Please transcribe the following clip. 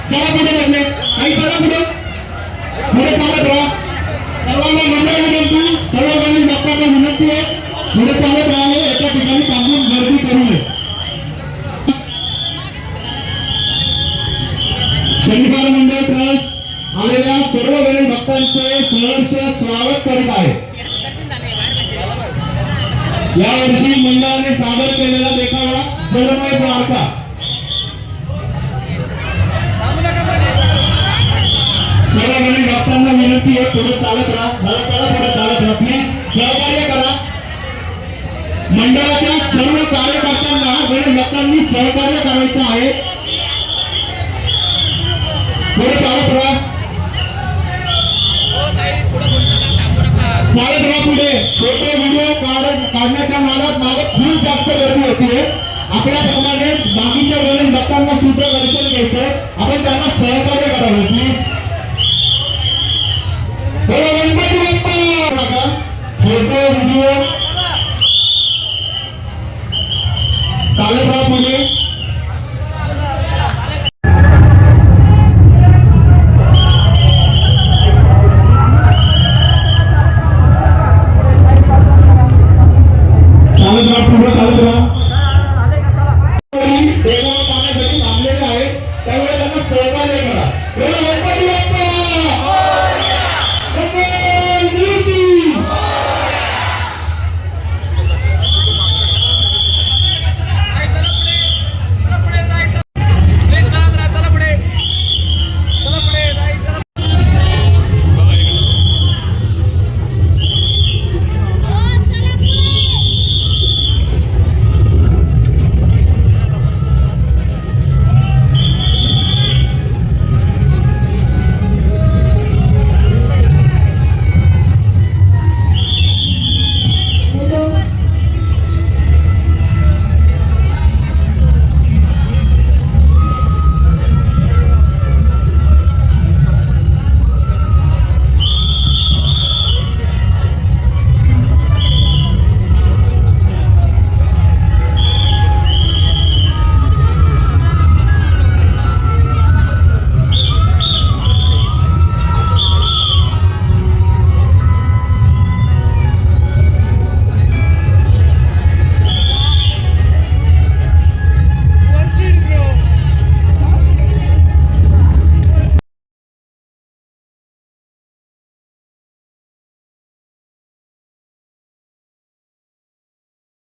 चला पुढे बघले काही चला पुढे पुढे चालत राहा सर्वांना मंडळ विनंती सर्व गणेश भक्तांना विनंती आहे पुढे चालत राहावे एका ठिकाणी थांबून गर्दी करू नये शनिवार मंडळ ट्रस्ट आलेल्या सर्व गणेश भक्तांचे सहर्ष स्वागत करीत आहे यावर्षी मंडळाने सादर केलेला देखावा जलमय द्वारका सर्व गणेश भक्तांना विनंती आहे पुढे चालत राहा चला पुढे चालत राहा प्लीज सहकार्य करा मंडळाच्या सर्व कार्यकर्त्यांना गणेश भक्तांनी सहकार्य करायचं आहे पुढे चालत राहा चालत राहा पुढे फोटो व्हिडिओ काढण्याच्या नादात मागे खूप जास्त गर्दी होतीये आपल्याप्रमाणेच बाकीच्या गणेश भक्तांना सुद्धा दर्शन घ्यायचंय आपण त्यांना सहकार्य करावं प्लीज